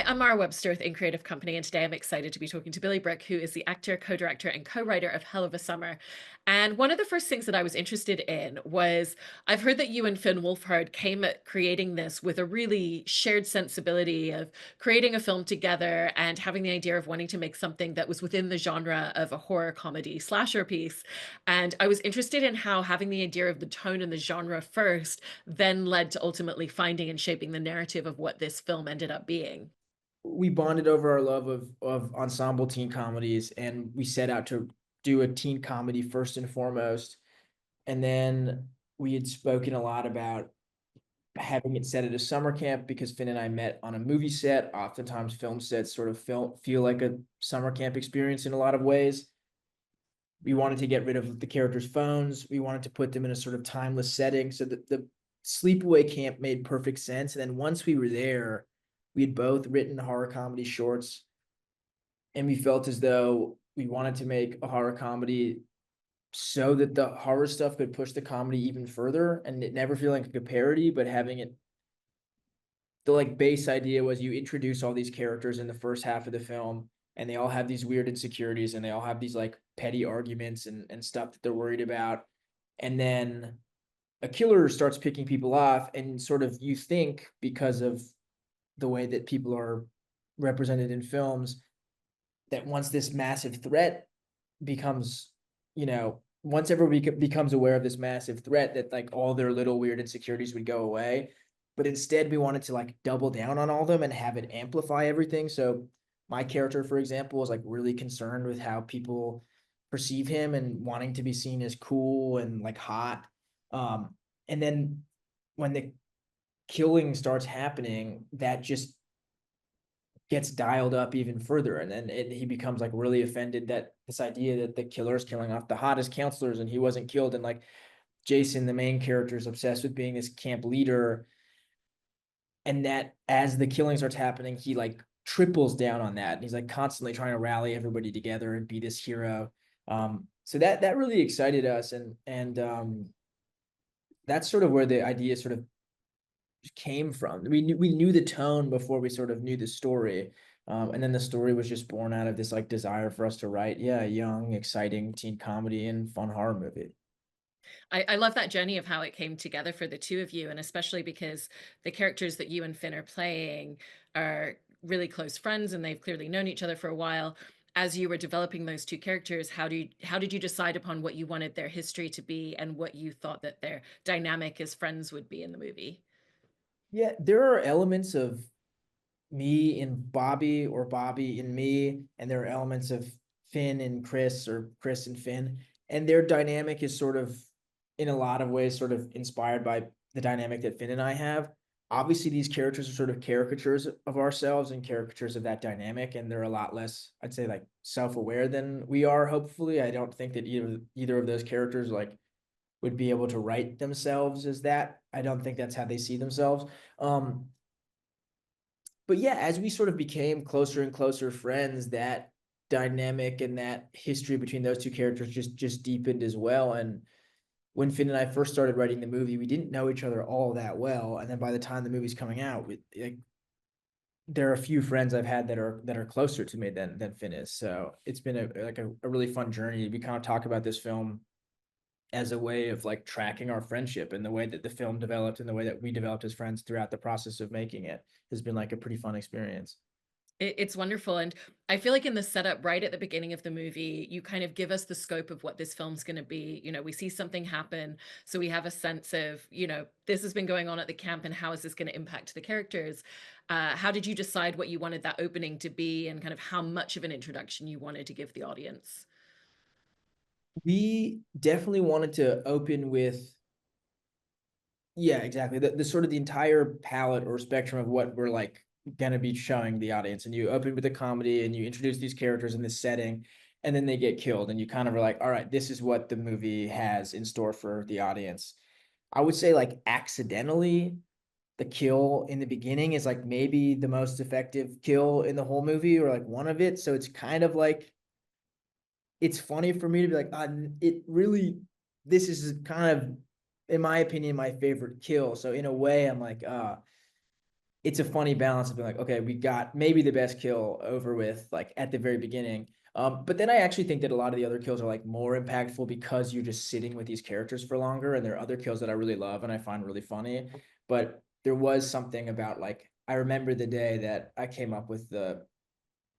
I'm Mara Webster with In Creative Company, and today I'm excited to be talking to Billy Bryk, who is the actor, co-director, and co-writer of Hell of a Summer. And one of the first things that I was interested in was I've heard that you and Finn Wolfhard came at creating this with a really shared sensibility of creating a film together and having the idea of wanting to make something that was within the genre of a horror comedy slasher piece. And I was interested in how having the idea of the tone and the genre first then led to ultimately finding and shaping the narrative of what this film ended up being. We bonded over our love of ensemble teen comedies, and we set out to do a teen comedy first and foremost. And then we had spoken a lot about having it set at a summer camp because Finn and I met on a movie set. Oftentimes, film sets sort of feel like a summer camp experience in a lot of ways. We wanted to get rid of the characters' phones. We wanted to put them in a sort of timeless setting. So the sleepaway camp made perfect sense. And then once we were there, we had both written horror comedy shorts, and we felt as though we wanted to make a horror comedy so that the horror stuff could push the comedy even further and it never feeling like a parody, but having it, the like base idea was you introduce all these characters in the first half of the film, and they all have these weird insecurities, and they all have these like petty arguments and stuff that they're worried about. And then a killer starts picking people off, and sort of you think, because of the way that people are represented in films, that once this massive threat becomes, once everybody becomes aware of this massive threat, that like all their little weird insecurities would go away. But instead, we wanted to like double down on all of them and have it amplify everything. So my character, for example, is like really concerned with how people perceive him and wanting to be seen as cool and like hot. And then when the killing starts happening, that just gets dialed up even further. And then he becomes like really offended that this idea that the killer is killing off the hottest counselors and he wasn't killed. And like Jason, the main character, is obsessed with being this camp leader. And that as the killing starts happening, he like triples down on that. And he's like constantly trying to rally everybody together and be this hero. So that really excited us. And that's sort of where the idea sort of came from. We knew the tone before we sort of knew the story. And then the story was just born out of this like desire for us to write, yeah, a young, exciting teen comedy and fun horror movie. I love that journey of how it came together for the two of you, and especially because the characters that you and Finn are playing are really close friends and they've clearly known each other for a while. As you were developing those two characters, how did you decide upon what you wanted their history to be and what you thought that their dynamic as friends would be in the movie? Yeah, there are elements of me in Bobby or Bobby in me, and there are elements of Finn and Chris or Chris and Finn. And their dynamic is sort of, in a lot of ways, sort of inspired by the dynamic that Finn and I have. Obviously, these characters are sort of caricatures of ourselves and caricatures of that dynamic, and they're a lot less, I'd say, like self-aware than we are, hopefully. I don't think that either of those characters like would be able to write themselves as that. I don't think that's how they see themselves. Um, but yeah, as we sort of became closer and closer friends, that dynamic and that history between those two characters just deepened as well. And when Finn and I first started writing the movie, we didn't know each other all that well. And then by the time the movie's coming out, like, there are a few friends I've had that are closer to me than Finn is. So it's been a really fun journey. We kind of talk about this film as a way of like tracking our friendship, and the way that the film developed and the way that we developed as friends throughout the process of making it has been like a pretty fun experience. It's wonderful, and I feel like in the setup right at the beginning of the movie, you kind of give us the scope of what this film's gonna be. We see something happen, so we have a sense of, this has been going on at the camp, and how is this gonna impact the characters? How did you decide what you wanted that opening to be, and kind of how much of an introduction you wanted to give the audience? We definitely wanted to open with, yeah, exactly, the sort of the entire palette or spectrum of what we're like gonna be showing the audience. And you open with a comedy and you introduce these characters in this setting, and then they get killed, and you kind of are like, all right, this is what the movie has in store for the audience. I would say like accidentally, the kill in the beginning is like maybe the most effective kill in the whole movie, or like one of it. So it's kind of like, it's funny for me to be like, it really, this is kind of, in my opinion, my favorite kill. So in a way, I'm like, it's a funny balance of being like, okay, we got maybe the best kill over with like at the very beginning. But then I actually think that a lot of the other kills are like more impactful because you're just sitting with these characters for longer. And there are other kills that I really love and I find really funny. But there was something about like, I remember the day that I came up with the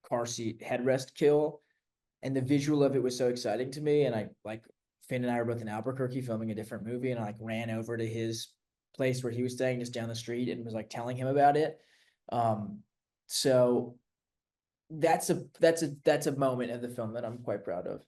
car seat headrest kill, and the visual of it was so exciting to me. And I like, Finn and I were both in Albuquerque filming a different movie, and I like ran over to his place where he was staying just down the street and was like telling him about it. Um, so that's a moment of the film that I'm quite proud of.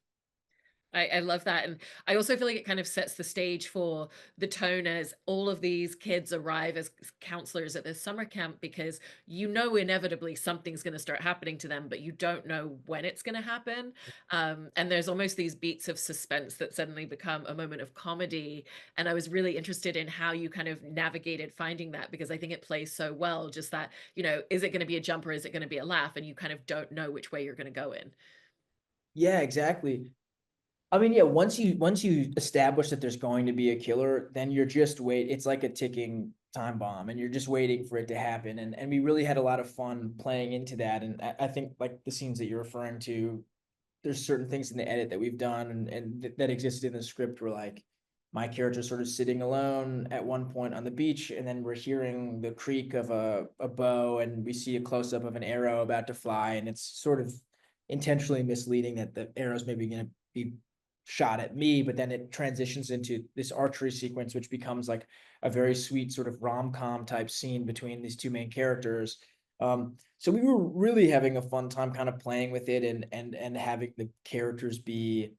I love that. And I also feel like it kind of sets the stage for the tone as all of these kids arrive as counselors at this summer camp, because you know inevitably something's going to start happening to them, but you don't know when it's going to happen. And there's almost these beats of suspense that suddenly become a moment of comedy. And I was really interested in how you kind of navigated finding that, because I think it plays so well. Just that, is it going to be a jump or is it going to be a laugh? And you kind of don't know which way you're going to go in. Yeah, exactly. I mean, yeah, once you establish that there's going to be a killer, then you're just wait. It's like a ticking time bomb, and you're just waiting for it to happen. And we really had a lot of fun playing into that. And I think like the scenes that you're referring to, there's certain things in the edit that we've done and that existed in the script where like my character sort of sitting alone at one point on the beach, and then we're hearing the creak of a bow, and we see a close up of an arrow about to fly, and it's sort of intentionally misleading that the arrow's maybe going to be shot at me, but then it transitions into this archery sequence, which becomes like a very sweet sort of rom-com type scene between these two main characters. So we were really having a fun time kind of playing with it, and having the characters be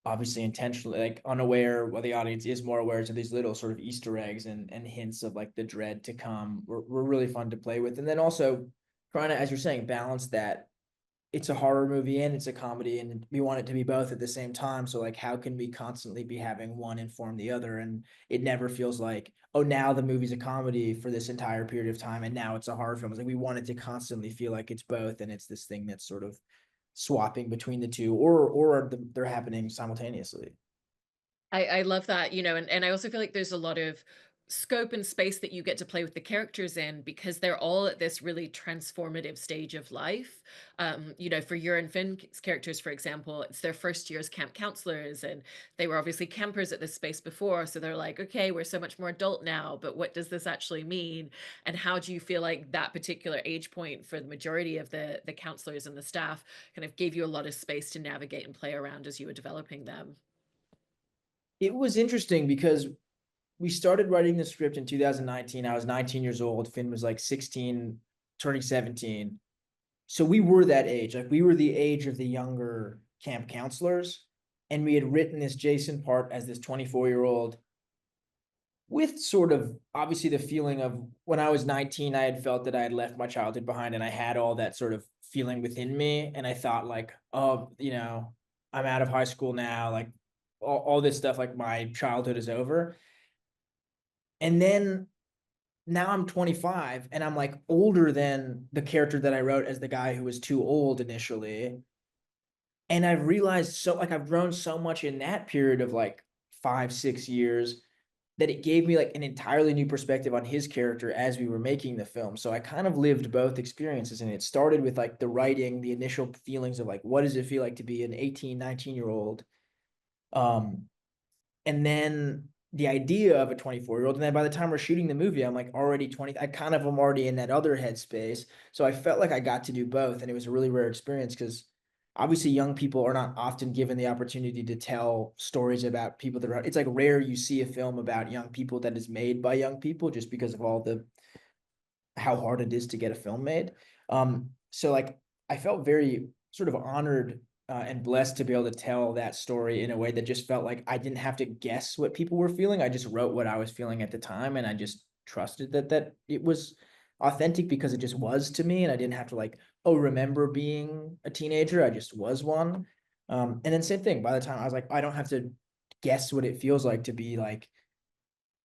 obviously intentionally like unaware, while the audience is more aware to these little sort of Easter eggs and hints of like the dread to come were really fun to play with. And then also trying to, as you're saying, balance that it's a horror movie and it's a comedy, and we want it to be both at the same time. So like, how can we constantly be having one inform the other? And it never feels like, oh, now the movie's a comedy for this entire period of time and now it's a horror film. It's like we want it to constantly feel like it's both, and it's this thing that's sort of swapping between the two, or they're happening simultaneously. I love that, and I also feel like there's a lot of scope and space that you get to play with the characters in, because they're all at this really transformative stage of life. For your and Finn's characters, for example, it's their first year as camp counselors, and they were obviously campers at this space before. So they're like, okay, we're so much more adult now, but what does this actually mean? And how do you feel like that particular age point for the majority of the counselors and the staff kind of gave you a lot of space to navigate and play around as you were developing them? It was interesting because we started writing the script in 2019. I was 19 years old. Finn was like 16, turning 17. So we were that age. Like we were the age of the younger camp counselors. And we had written this Jason part as this 24-year-old with sort of obviously the feeling of when I was 19, I had felt that I had left my childhood behind, and I had all that sort of feeling within me. And I thought like, oh, I'm out of high school now. Like all this stuff, like my childhood is over. And then now I'm 25 and I'm like older than the character that I wrote as the guy who was too old initially. And I've realized, so like I've grown so much in that period of like 5, 6 years, that it gave me like an entirely new perspective on his character as we were making the film. So I kind of lived both experiences, and it started with like the writing, the initial feelings of like, what does it feel like to be an 18, 19-year old? Um, and then the idea of a 24-year-old. And then by the time we're shooting the movie, I'm like already 20. I kind of am already in that other headspace. So I felt like I got to do both. And it was a really rare experience because obviously young people are not often given the opportunity to tell stories about people that are, it's like rare you see a film about young people that is made by young people, just because of all the how hard it is to get a film made. So like I felt very sort of honored and blessed to be able to tell that story in a way that just felt like I didn't have to guess what people were feeling. I just wrote what I was feeling at the time, and I just trusted that it was authentic because it just was to me, and I didn't have to like, oh, remember being a teenager. I just was one. And then same thing. By the time I was like, I don't have to guess what it feels like to be like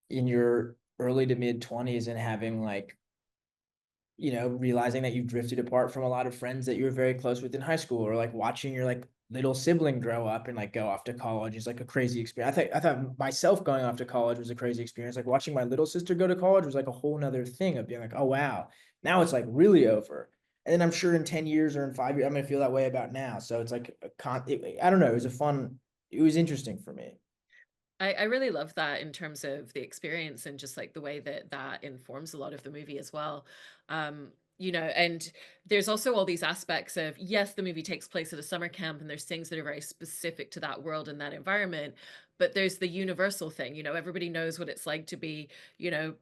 in your early to mid 20s and having like, realizing that you've drifted apart from a lot of friends that you were very close with in high school, or like watching your like little sibling grow up and like go off to college is like a crazy experience. I thought myself going off to college was a crazy experience. Like watching my little sister go to college was like a whole nother thing of being like, oh wow, now it's like really over. And then I'm sure in 10 years or in 5 years, I'm gonna feel that way about now. So it's like I don't know, it was interesting for me. I really love that in terms of the experience and just like the way that that informs a lot of the movie as well. And there's also all these aspects of, yes, the movie takes place at a summer camp and there's things that are very specific to that world and that environment, but there's the universal thing. Everybody knows what it's like to be, you know,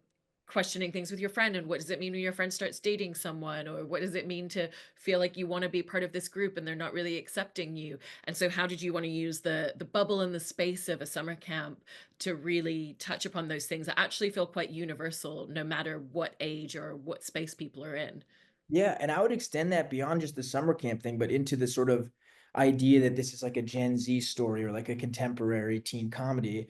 questioning things with your friend, and what does it mean when your friend starts dating someone, or what does it mean to feel like you want to be part of this group and they're not really accepting you. And so how did you want to use the bubble and the space of a summer camp to really touch upon those things that actually feel quite universal, no matter what age or what space people are in? Yeah, and I would extend that beyond just the summer camp thing, but into the sort of idea that this is like a Gen Z story or like a contemporary teen comedy,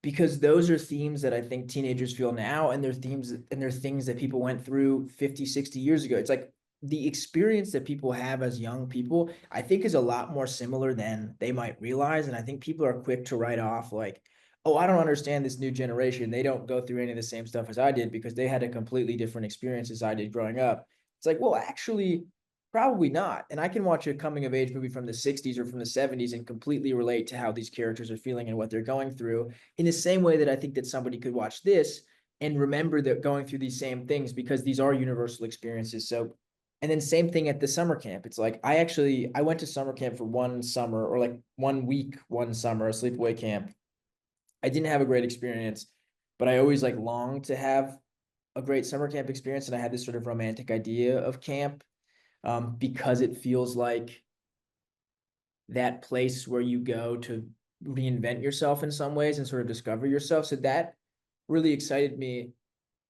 because those are themes that I think teenagers feel now, and they're themes and they're things that people went through 50, 60 years ago. It's like the experience that people have as young people, I think is a lot more similar than they might realize. And I think people are quick to write off like, oh, I don't understand this new generation. They don't go through any of the same stuff as I did because they had a completely different experience as I did growing up. It's like, well, actually, probably not. And I can watch a coming of age movie from the 60s or from the 70s and completely relate to how these characters are feeling and what they're going through in the same way that I think that somebody could watch this and remember that going through these same things because these are universal experiences. So, and then same thing at the summer camp. It's like I went to summer camp for one summer or like 1 week, one summer, a sleepaway camp. I didn't have a great experience, but I always like longed to have a great summer camp experience. And I had this sort of romantic idea of camp because it feels like that place where you go to reinvent yourself in some ways and sort of discover yourself. So that really excited me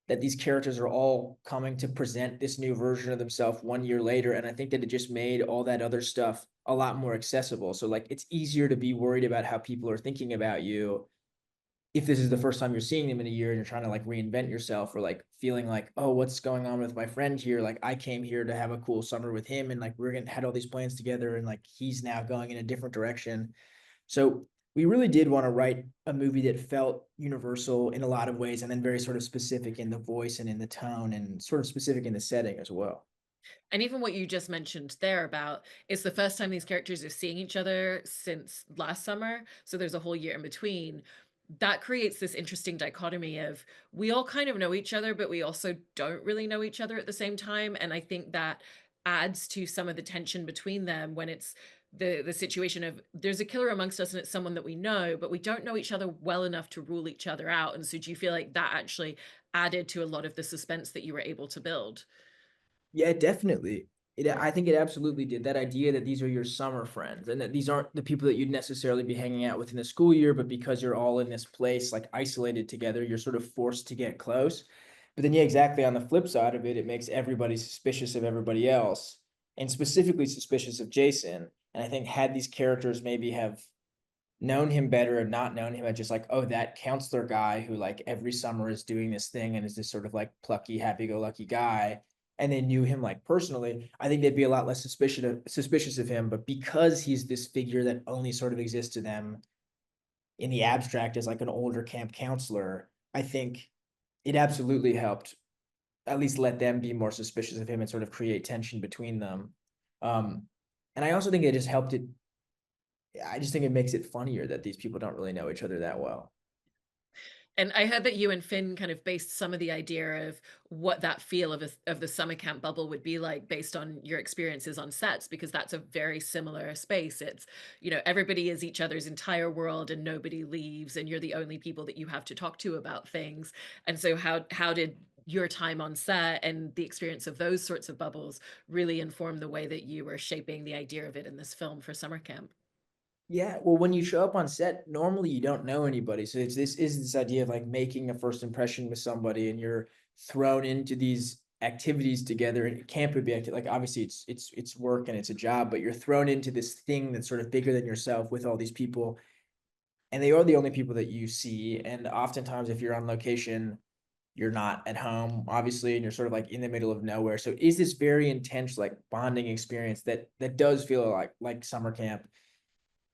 that these characters are all coming to present this new version of themselves 1 year later. And I think that it just made all that other stuff a lot more accessible. So like it's easier to be worried about how people are thinking about you if this is the first time you're seeing them in a year and you're trying to like reinvent yourself or like feeling like, oh, what's going on with my friend here? Like I came here to have a cool summer with him and like we're gonna had all these plans together and like he's now going in a different direction. So we really did want to write a movie that felt universal in a lot of ways and then very sort of specific in the voice and in the tone and sort of specific in the setting as well. And even what you just mentioned there about it's the first time these characters are seeing each other since last summer, so there's a whole year in between. That creates this interesting dichotomy of we all kind of know each other, but we also don't really know each other at the same time. And I think that adds to some of the tension between them when it's the situation of there's a killer amongst us and it's someone that we know, but we don't know each other well enough to rule each other out. And so do you feel like that actually added to a lot of the suspense that you were able to build? Yeah, definitely. I think it absolutely did. That idea that these are your summer friends and that these aren't the people that you'd necessarily be hanging out with in the school year, but because you're all in this place, like isolated together, you're sort of forced to get close. But then, yeah, exactly. On the flip side of it, it makes everybody suspicious of everybody else and specifically suspicious of Jason. And I think had these characters maybe have known him better and not known him as just like, oh, that counselor guy who like every summer is doing this thing and is this sort of like plucky, happy-go-lucky guy, and they knew him like personally, I think they'd be a lot less suspicious of him. But because he's this figure that only sort of exists to them in the abstract as like an older camp counselor, I think it absolutely helped at least let them be more suspicious of him and sort of create tension between them. Um, and I also think it just helped it. I just think it makes it funnier that these people don't really know each other that well. And I heard that you and Finn kind of based some of the idea of what that feel of the summer camp bubble would be like based on your experiences on sets, because that's a very similar space. It's, everybody is each other's entire world and nobody leaves, and you're the only people that you have to talk to about things. And so how did your time on set and the experience of those sorts of bubbles really inform the way that you were shaping the idea of it in this film for summer camp? Yeah, well, when you show up on set, normally you don't know anybody. So this idea of like making a first impression with somebody, and you're thrown into these activities together. And it can't be active. Like obviously it's work and it's a job, but you're thrown into this thing that's sort of bigger than yourself with all these people, and they are the only people that you see. And oftentimes, if you're on location, you're not at home, obviously, and you're sort of like in the middle of nowhere. So is this very intense like bonding experience that does feel like summer camp.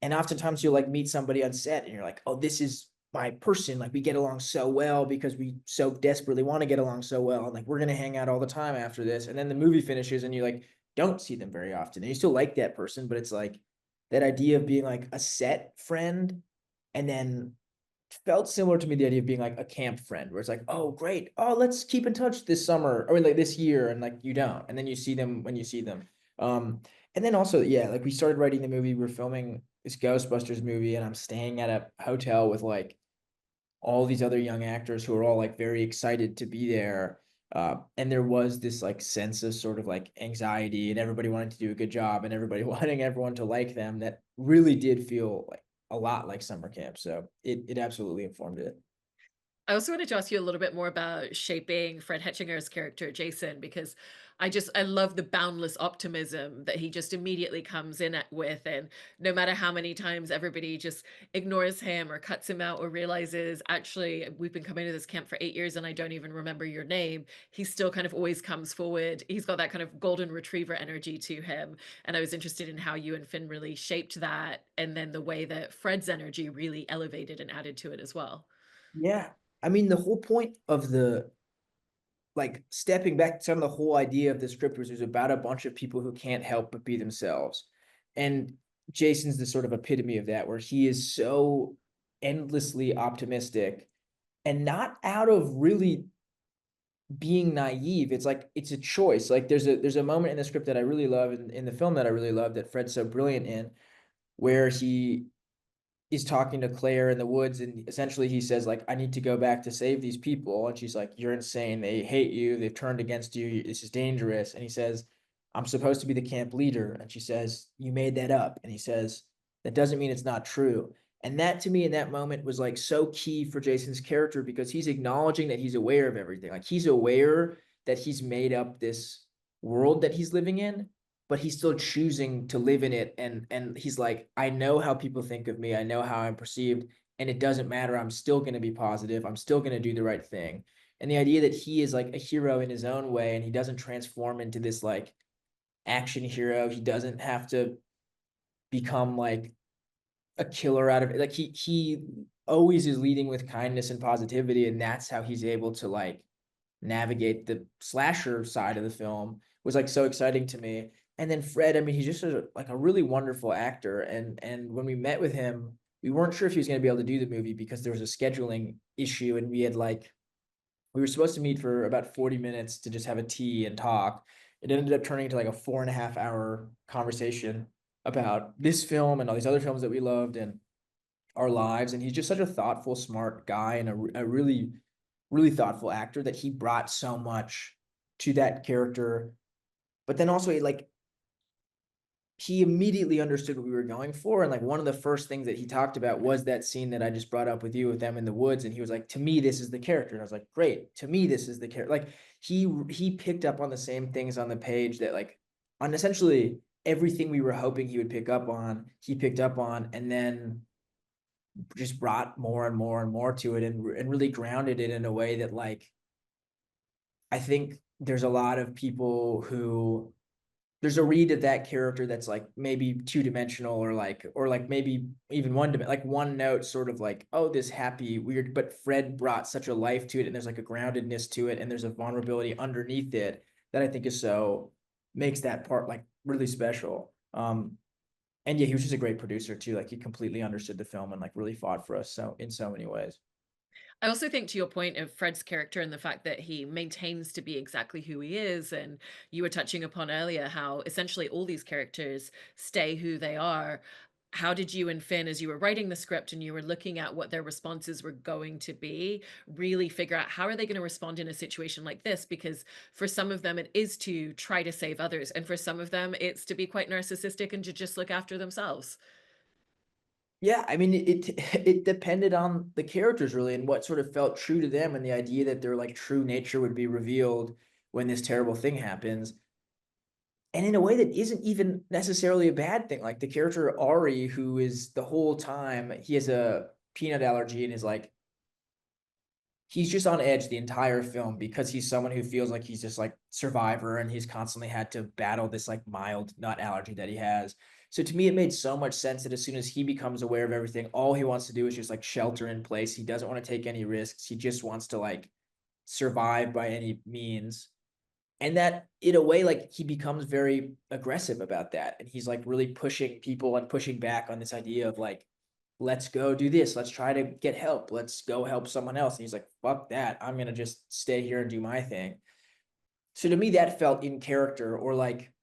And oftentimes you'll like meet somebody on set and you're like, oh, this is my person. Like we get along so well because we so desperately want to get along so well. And like we're gonna hang out all the time after this. And then the movie finishes and you like don't see them very often. And you still like that person, but it's like that idea of being like a set friend and then felt similar to me the idea of being like a camp friend where it's like, oh great, oh let's keep in touch this summer or like this year, and like you don't, and then you see them when you see them. um and then also, yeah, like we started writing the movie, we're filming this Ghostbusters movie, and I'm staying at a hotel with like all these other young actors who are all like very excited to be there. And there was this like sense of sort of like anxiety and everybody wanting to do a good job and everybody wanting everyone to like them that really did feel like a lot like summer camp. So it absolutely informed it. I also wanted to ask you a little bit more about shaping Fred Hetchinger's character, Jason, because I love the boundless optimism that he just immediately comes in with. And no matter how many times everybody just ignores him or cuts him out or realizes, actually, we've been coming to this camp for 8 years and I don't even remember your name, he still kind of always comes forward. He's got that kind of golden retriever energy to him. And I was interested in how you and Finn really shaped that, and then the way that Fred's energy really elevated and added to it as well. Yeah. I mean, the whole point of the like stepping back to some of the whole idea of the script was about a bunch of people who can't help but be themselves. And Jason's the sort of epitome of that, where he is so endlessly optimistic and not out of really being naive. It's like it's a choice. Like there's a moment in the script that I really love, in the film that I really love, that Fred's so brilliant in, where he's talking to Claire in the woods, and essentially he says like, I need to go back to save these people, and she's like, you're insane, they hate you, they've turned against you, this is dangerous. And he says, I'm supposed to be the camp leader, and she says, you made that up. And he says, that doesn't mean it's not true. And that to me in that moment was like so key for Jason's character, because he's acknowledging that he's aware of everything, like he's aware that he's made up this world that he's living in, but he's still choosing to live in it. And he's like, I know how people think of me, I know how I'm perceived, and it doesn't matter, I'm still going to be positive, I'm still going to do the right thing. And the idea that he is like a hero in his own way, and he doesn't transform into this like action hero, he doesn't have to become like a killer out of it, like he always is leading with kindness and positivity, and that's how he's able to like navigate the slasher side of the film, was like so exciting to me. And then Fred, I mean, he's just like a really wonderful actor. And when we met with him, we weren't sure if he was going to be able to do the movie because there was a scheduling issue, and we had like we were supposed to meet for about 40 minutes to just have a tea and talk. It ended up turning into like a 4.5 hour conversation about this film and all these other films that we loved and our lives. And he's just such a thoughtful, smart guy, and a really, really thoughtful actor, that he brought so much to that character. But then also, like, he immediately understood what we were going for. And like one of the first things that he talked about was that scene that I just brought up with you, with them in the woods. And he was like, to me, this is the character. And I was like, great. To me, this is the character. Like he picked up on the same things on the page that like on essentially everything we were hoping he would pick up on, he picked up on, and then just brought more and more and more to it, and really grounded it in a way that like I think there's a lot of people who there's a read of that character that's like maybe two-dimensional, or like maybe even like one note, sort of like, oh, this happy weird, but Fred brought such a life to it, and there's like a groundedness to it, and there's a vulnerability underneath it that I think is so makes that part like really special. And yeah, he was just a great producer too. Like he completely understood the film and like really fought for us so in so many ways. I also think, to your point of Fred's character and the fact that he maintains to be exactly who he is, and you were touching upon earlier how essentially all these characters stay who they are. How did you and Finn, as you were writing the script and you were looking at what their responses were going to be, really figure out how are they going to respond in a situation like this? Because for some of them, it is to try to save others, and for some of them, it's to be quite narcissistic and to just look after themselves. Yeah, I mean it depended on the characters really, and what sort of felt true to them, and the idea that their like true nature would be revealed when this terrible thing happens. And in a way that isn't even necessarily a bad thing. Like the character Ari, who is the whole time, he has a peanut allergy and is like he's just on edge the entire film because he's someone who feels like he's just like survivor, and he's constantly had to battle this like mild nut allergy that he has. So to me, it made so much sense that as soon as he becomes aware of everything, all he wants to do is just like shelter in place. He doesn't want to take any risks. He just wants to like survive by any means. And that in a way, like he becomes very aggressive about that. And he's like really pushing people and pushing back on this idea of like, let's go do this. Let's try to get help. Let's go help someone else. And he's like, fuck that. I'm gonna just stay here and do my thing. So to me, that felt in character, or like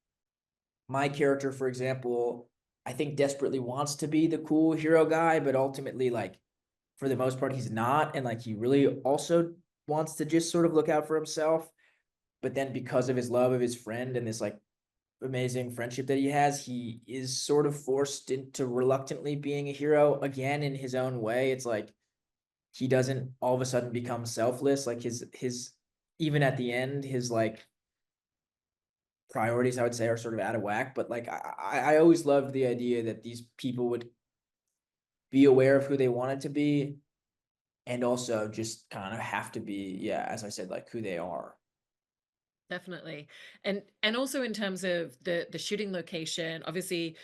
my character, for example, I think desperately wants to be the cool hero guy, but ultimately, like, for the most part, he's not. And like, he really also wants to just sort of look out for himself. But then, because of his love of his friend and this like amazing friendship that he has, he is sort of forced into reluctantly being a hero again in his own way. It's like he doesn't all of a sudden become selfless. Like his even at the end, his like priorities, I would say, are sort of out of whack. But like I always loved the idea that these people would be aware of who they wanted to be, and also just kind of have to be, yeah, as I said, like who they are. Definitely. And also in terms of the shooting location, obviously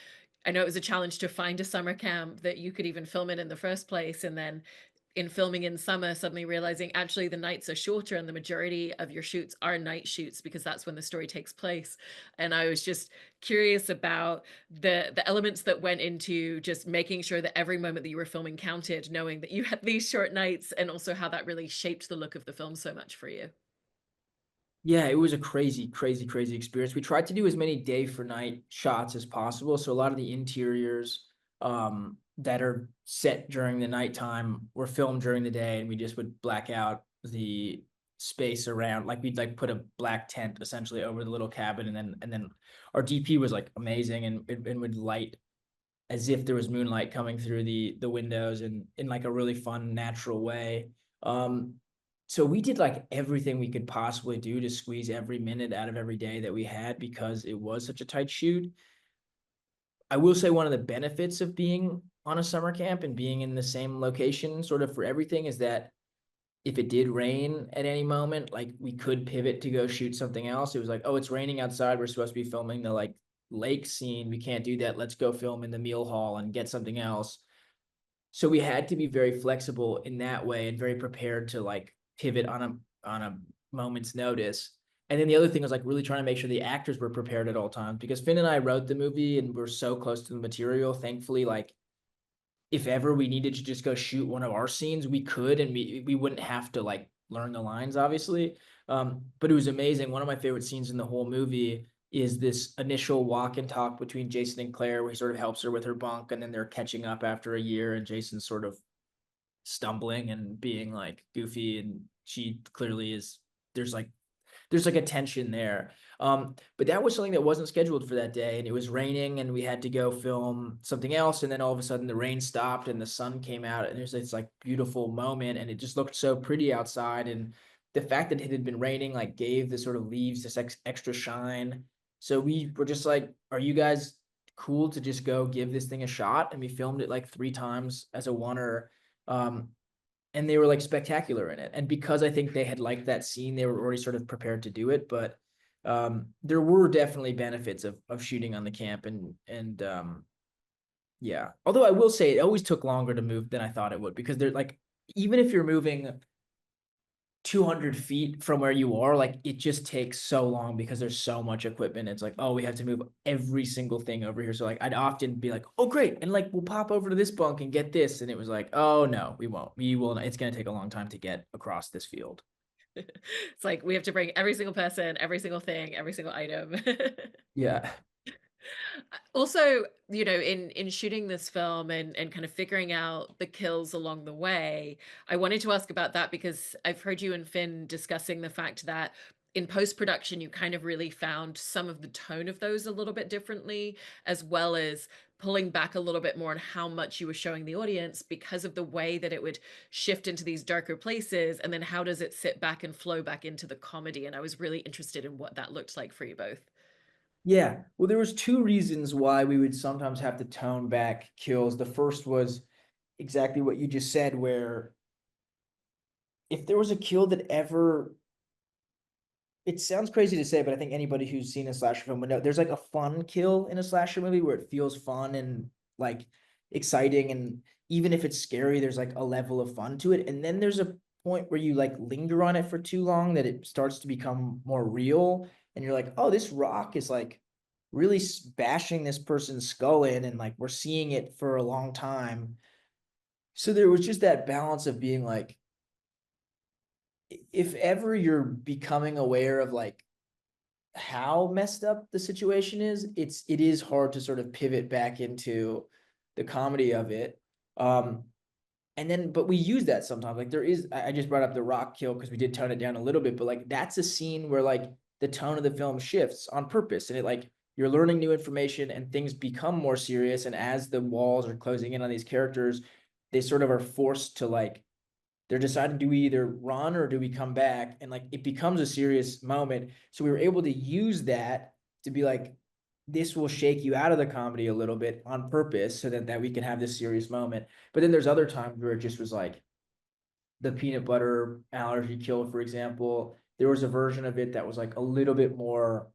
I know it was a challenge to find a summer camp that you could even film in the first place, and then in filming in summer suddenly realizing actually the nights are shorter and the majority of your shoots are night shoots because that's when the story takes place. And I was just curious about the elements that went into just making sure that every moment that you were filming counted, knowing that you had these short nights, and also how that really shaped the look of the film so much for you. Yeah, it was a crazy, crazy, crazy experience. We tried to do as many day for night shots as possible. So a lot of the interiors that are set during the nighttime were filmed during the day, and we just would black out the space around. Like we'd like put a black tent essentially over the little cabin, and then our DP was like amazing, and would light as if there was moonlight coming through the windows, and in like a really fun natural way. Um, so we did like everything we could possibly do to squeeze every minute out of every day that we had because it was such a tight shoot. I will say one of the benefits of being on a summer camp and being in the same location sort of for everything is that if it did rain at any moment, like we could pivot to go shoot something else. It was like, oh, it's raining outside. We're supposed to be filming the like lake scene. We can't do that. Let's go film in the meal hall and get something else. So we had to be very flexible in that way and very prepared to like pivot on a moment's notice. And then the other thing was like really trying to make sure the actors were prepared at all times, because Finn and I wrote the movie and we're so close to the material. Thankfully, like if ever we needed to just go shoot one of our scenes, we could, and we wouldn't have to like learn the lines, obviously. But it was amazing. One of my favorite scenes in the whole movie is this initial walk and talk between Jason and Claire, where he sort of helps her with her bunk, and then they're catching up after a year, and Jason's sort of stumbling and being like goofy, and she clearly is. There's like a tension there. But that was something that wasn't scheduled for that day, and it was raining, and we had to go film something else. And then all of a sudden, the rain stopped, and the sun came out, and there's this like beautiful moment, and it just looked so pretty outside. And the fact that it had been raining like gave the sort of leaves this extra shine. So we were just like, "Are you guys cool to just go give this thing a shot?" And we filmed it like 3 times as a oneer. Um, and they were like spectacular in it. And because I think they had liked that scene, they were already sort of prepared to do it. But there were definitely benefits of shooting on the camp, and yeah. Although I will say it always took longer to move than I thought it would, because they're like, even if you're moving 200 feet from where you are, like it just takes so long because there's so much equipment. It's like, oh, we have to move every single thing over here. So like I'd often be like, oh great, and like we'll pop over to this bunk and get this. And it was like, oh no, we won't. We will not. It's gonna take a long time to get across this field. It's like we have to bring every single person, every single thing, every single item. Yeah. Also, in shooting this film and kind of figuring out the kills along the way, I wanted to ask about that because I've heard you and Finn discussing the fact that in post-production you kind of really found some of the tone of those a little bit differently, as well as pulling back a little bit more on how much you were showing the audience because of the way that it would shift into these darker places, and then how does it sit back and flow back into the comedy. And I was really interested in what that looked like for you both. Yeah. Well, there was two reasons why we would sometimes have to tone back kills. The first was exactly what you just said, where if there was a kill that ever it sounds crazy to say, but I think anybody who's seen a slasher film would know there's like a fun kill in a slasher movie where it feels fun and like exciting, and even if it's scary, there's like a level of fun to it. And then there's a point where you like linger on it for too long that it starts to become more real, and you're like, oh, this rock is like really bashing this person's skull in, and like we're seeing it for a long time. So there was just that balance of being like, if ever you're becoming aware of like how messed up the situation is, it is hard to sort of pivot back into the comedy of it. Um, and then, but we use that sometimes. Like there is, I just brought up the rock kill because we did tone it down a little bit, but like that's a scene where like the tone of the film shifts on purpose, and it like you're learning new information and things become more serious. And as the walls are closing in on these characters, they sort of are forced to like they're deciding, do we either run or do we come back? And like it becomes a serious moment. So we were able to use that to be like, this will shake you out of the comedy a little bit on purpose so that we can have this serious moment. But then there's other times where it just was like the peanut butter allergy kill, for example. There was a version of it that was like a little bit more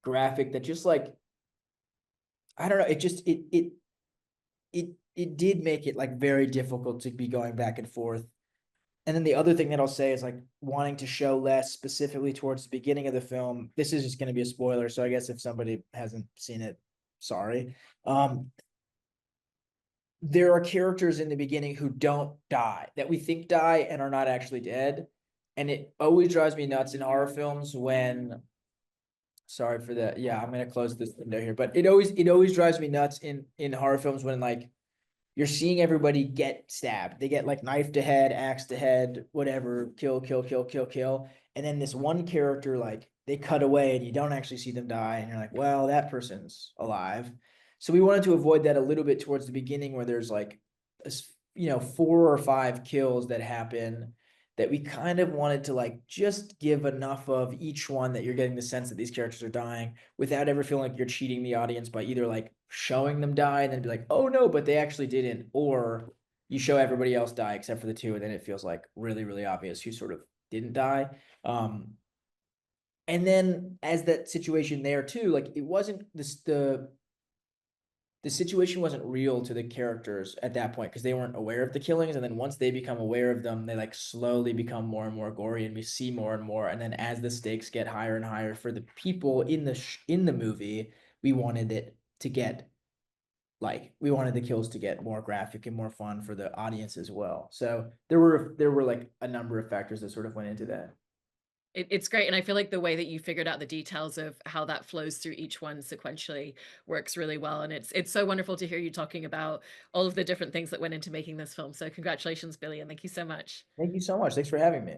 graphic that just like, I don't know, it just it did make it like very difficult to be going back and forth. And then the other thing that I'll say is like wanting to show less specifically towards the beginning of the film. This is just going to be a spoiler, so I guess if somebody hasn't seen it, sorry. Um, there are characters in the beginning who don't die, that we think die and are not actually dead. And it always drives me nuts in horror films when, sorry for that. Yeah, I'm gonna close this window here, but it always drives me nuts in horror films when like you're seeing everybody get stabbed. They get like knife to head, axe to head, whatever, kill, kill, kill, kill, kill. And then this one character, like they cut away and you don't actually see them die. And you're like, well, that person's alive. So we wanted to avoid that a little bit towards the beginning where there's like, four or five kills that happen that we kind of wanted to like just give enough of each one that you're getting the sense that these characters are dying without ever feeling like you're cheating the audience by either like showing them die and then be like, oh no, but they actually didn't, or you show everybody else die except for the two, and then it feels like really, really obvious who sort of didn't die. And then as that situation there too, like it wasn't this the situation wasn't real to the characters at that point because they weren't aware of the killings. And then once they become aware of them, they like slowly become more and more gory, and we see more and more. And then as the stakes get higher and higher for the people in the movie, we wanted it to get like we wanted the kills to get more graphic and more fun for the audience as well. So there were like a number of factors that sort of went into that. It's great, and I feel like the way that you figured out the details of how that flows through each one sequentially works really well, and it's so wonderful to hear you talking about all of the different things that went into making this film. So congratulations, Billy, and thank you so much. Thank you so much. Thanks for having me.